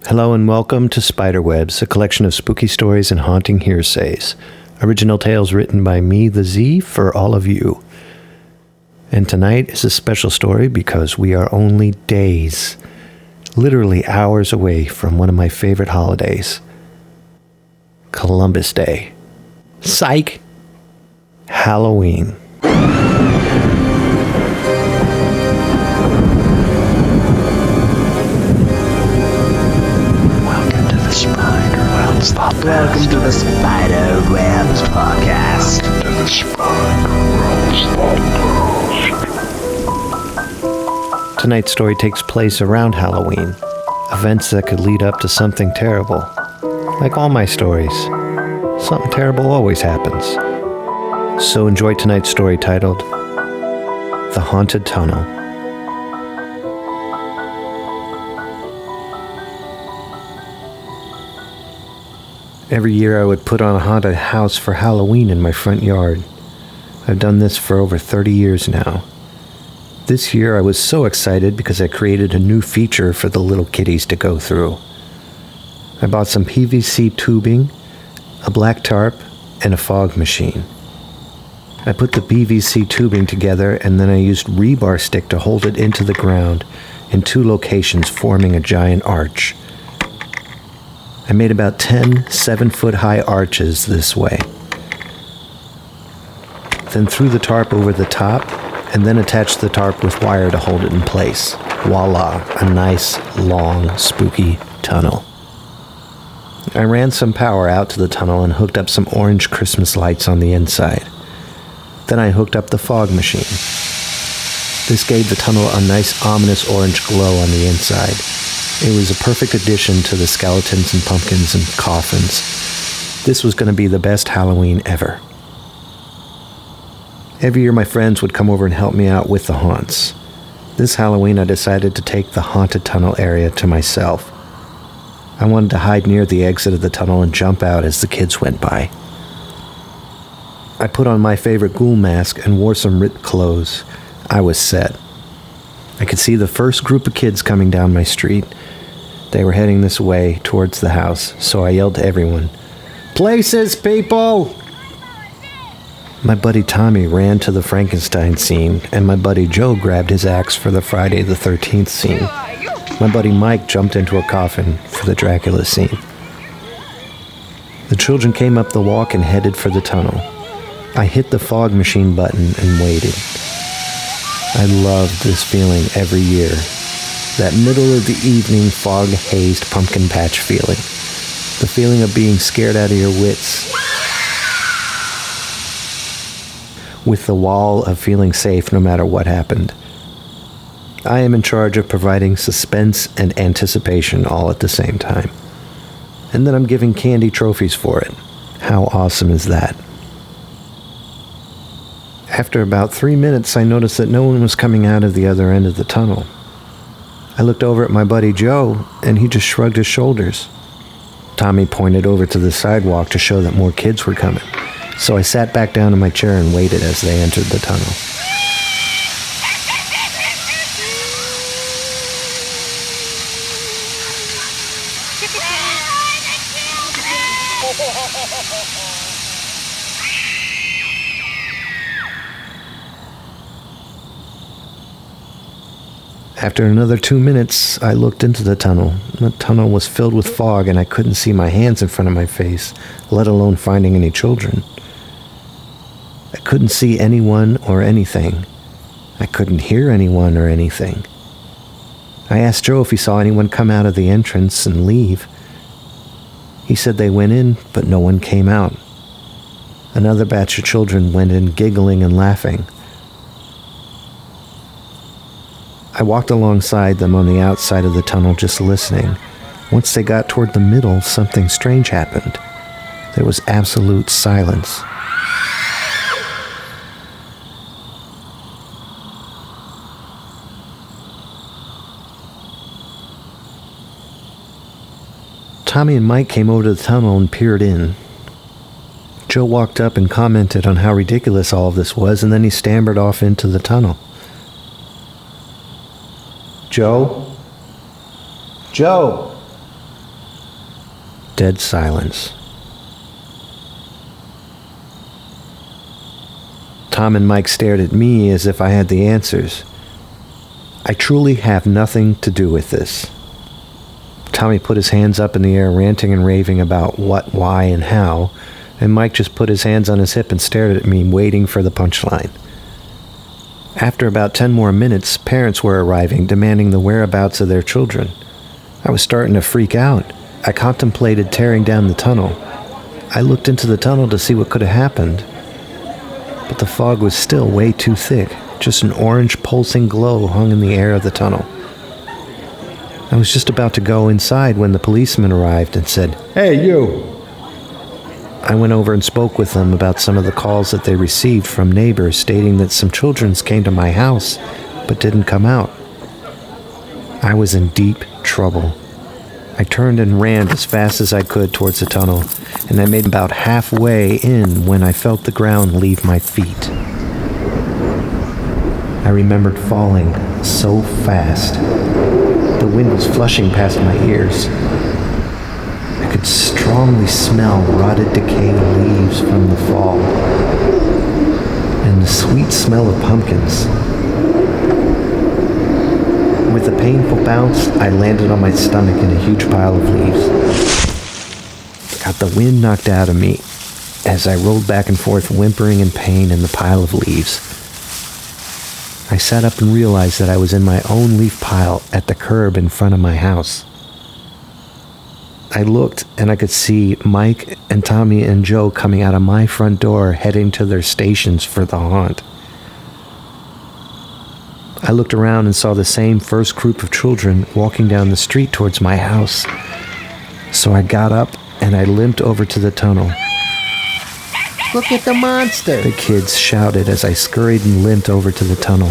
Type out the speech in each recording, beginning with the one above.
Hello and welcome to Spiderwebs, a collection of spooky stories and haunting hearsays. Original tales written by me, the Z, for all of you. And tonight is a special story because we are only days, literally hours away from one of my favorite holidays, Columbus Day. Psych! Halloween. Welcome to the Spiderwebs podcast. Tonight's story takes place around Halloween. Events that could lead up to something terrible. Like all my stories, something terrible always happens. So enjoy tonight's story titled The Haunted Tunnel. Every year I would put on a haunted house for Halloween in my front yard. I've done this for over 30 years now. This year I was so excited because I created a new feature for the little kitties to go through. I bought some PVC tubing, a black tarp, and a fog machine. I put the PVC tubing together and then I used rebar stick to hold it into the ground in two locations, forming a giant arch. I made about 10 7-foot-high arches this way. Then threw the tarp over the top, and then attached the tarp with wire to hold it in place. Voila, a nice, long, spooky tunnel. I ran some power out to the tunnel and hooked up some orange Christmas lights on the inside. Then I hooked up the fog machine. This gave the tunnel a nice, ominous orange glow on the inside. It was a perfect addition to the skeletons and pumpkins and coffins. This was going to be the best Halloween ever. Every year my friends would come over and help me out with the haunts. This Halloween I decided to take the haunted tunnel area to myself. I wanted to hide near the exit of the tunnel and jump out as the kids went by. I put on my favorite ghoul mask and wore some ripped clothes. I was set. I could see the first group of kids coming down my street. They were heading this way towards the house, so I yelled to everyone, "Places, people!" My buddy Tommy ran to the Frankenstein scene, and my buddy Joe grabbed his axe for the Friday the 13th scene. My buddy Mike jumped into a coffin for the Dracula scene. The children came up the walk and headed for the tunnel. I hit the fog machine button and waited. I loved this feeling every year. That middle of the evening fog-hazed pumpkin patch feeling. The feeling of being scared out of your wits. With the wall of feeling safe no matter what happened. I am in charge of providing suspense and anticipation all at the same time. And then I'm giving candy trophies for it. How awesome is that? After about 3 minutes, I noticed that no one was coming out of the other end of the tunnel. I looked over at my buddy Joe, and he just shrugged his shoulders. Tommy pointed over to the sidewalk to show that more kids were coming, so I sat back down in my chair and waited as they entered the tunnel. After another 2 minutes, I looked into the tunnel. The tunnel was filled with fog and I couldn't see my hands in front of my face, let alone finding any children. I couldn't see anyone or anything. I couldn't hear anyone or anything. I asked Joe if he saw anyone come out of the entrance and leave. He said they went in, but no one came out. Another batch of children went in giggling and laughing. I walked alongside them on the outside of the tunnel just listening. Once they got toward the middle, something strange happened. There was absolute silence. Tommy and Mike came over to the tunnel and peered in. Joe walked up and commented on how ridiculous all of this was, and then he stammered off into the tunnel. Joe? Joe! Dead silence. Tom and Mike stared at me as if I had the answers. I truly have nothing to do with this. Tommy put his hands up in the air, ranting and raving about what, why, and how, and Mike just put his hands on his hip and stared at me, waiting for the punchline. After about 10 more minutes, parents were arriving, demanding the whereabouts of their children. I was starting to freak out. I contemplated tearing down the tunnel. I looked into the tunnel to see what could have happened, but the fog was still way too thick. Just an orange pulsing glow hung in the air of the tunnel. I was just about to go inside when the policeman arrived and said, "Hey, you!" I went over and spoke with them about some of the calls that they received from neighbors stating that some children came to my house but didn't come out. I was in deep trouble. I turned and ran as fast as I could towards the tunnel, and I made about halfway in when I felt the ground leave my feet. I remembered falling so fast. The wind was flushing past my ears. I could strongly smell rotted, decayed leaves from the fall, and the sweet smell of pumpkins. With a painful bounce, I landed on my stomach in a huge pile of leaves. Got the wind knocked out of me as I rolled back and forth, whimpering in pain in the pile of leaves. I sat up and realized that I was in my own leaf pile at the curb in front of my house. I looked and I could see Mike and Tommy and Joe coming out of my front door heading to their stations for the haunt. I looked around and saw the same first group of children walking down the street towards my house. So I got up and I limped over to the tunnel. "Look at the monster!" the kids shouted as I scurried and limped over to the tunnel.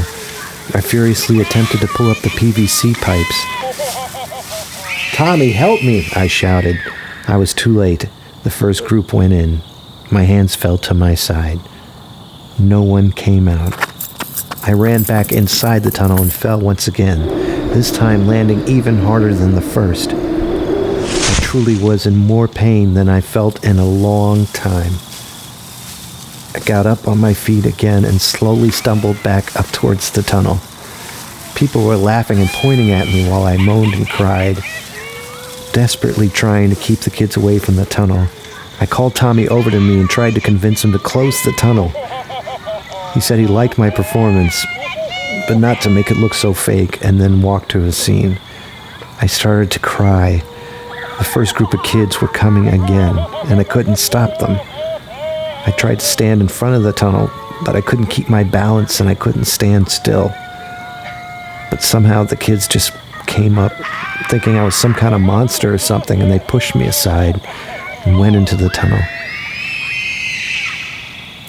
I furiously attempted to pull up the PVC pipes. "Tommy, help me!" I shouted. I was too late. The first group went in. My hands fell to my side. No one came out. I ran back inside the tunnel and fell once again, this time landing even harder than the first. I truly was in more pain than I felt in a long time. I got up on my feet again and slowly stumbled back up towards the tunnel. People were laughing and pointing at me while I moaned and cried, desperately trying to keep the kids away from the tunnel. I called Tommy over to me and tried to convince him to close the tunnel. He said he liked my performance, but not to make it look so fake, and then walked to his scene. I started to cry. The first group of kids were coming again, and I couldn't stop them. I tried to stand in front of the tunnel, but I couldn't keep my balance and I couldn't stand still. But somehow the kids just came up, thinking I was some kind of monster or something, and they pushed me aside and went into the tunnel.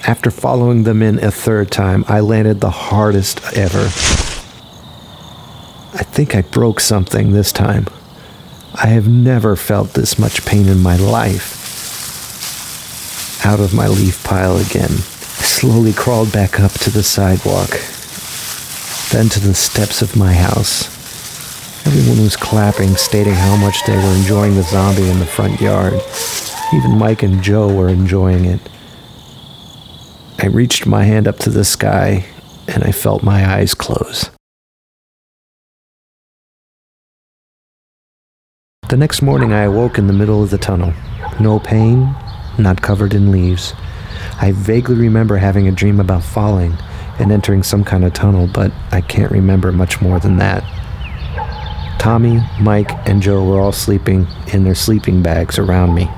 After following them in a third time, I landed the hardest ever. I think I broke something this time. I have never felt this much pain in my life. Out of my leaf pile again, I slowly crawled back up to the sidewalk, then to the steps of my house. Everyone was clapping, stating how much they were enjoying the zombie in the front yard. Even Mike and Joe were enjoying it. I reached my hand up to the sky, and I felt my eyes close. The next morning I awoke in the middle of the tunnel. No pain, not covered in leaves. I vaguely remember having a dream about falling and entering some kind of tunnel, but I can't remember much more than that. Tommy, Mike, and Joe were all sleeping in their sleeping bags around me.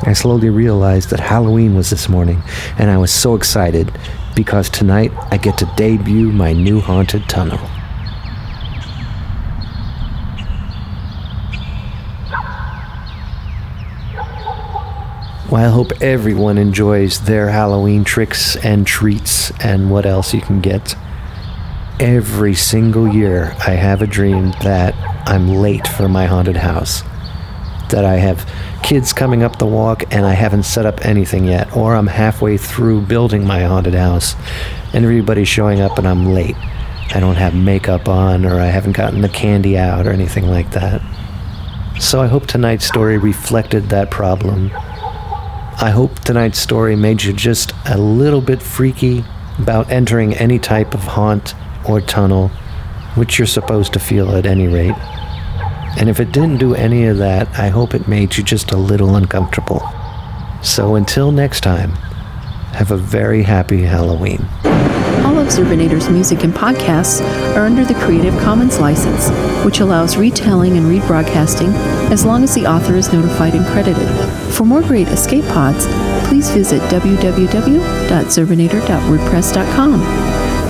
I slowly realized that Halloween was this morning, and I was so excited because tonight I get to debut my new haunted tunnel. Well, I hope everyone enjoys their Halloween tricks and treats and what else you can get. Every single year I have a dream that I'm late for my haunted house, that I have kids coming up the walk and I haven't set up anything yet, or I'm halfway through building my haunted house and everybody's showing up and I'm late. I don't have makeup on, or I haven't gotten the candy out or anything like that. So I hope tonight's story reflected that problem. I hope tonight's story made you just a little bit freaky about entering any type of haunt or tunnel, which you're supposed to feel at any rate. And if it didn't do any of that, I hope it made you just a little uncomfortable. So until next time, have a very happy Halloween. All of Zerbinator's music and podcasts are under the Creative Commons license, which allows retelling and rebroadcasting as long as the author is notified and credited. For more great escape pods, please visit www.zerbinator.wordpress.com.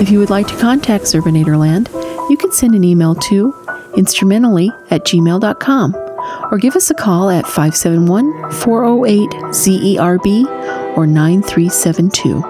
If you would like to contact Zerbinatorland, you can send an email to instrumentally@gmail.com or give us a call at 571-408-ZERB or 9372.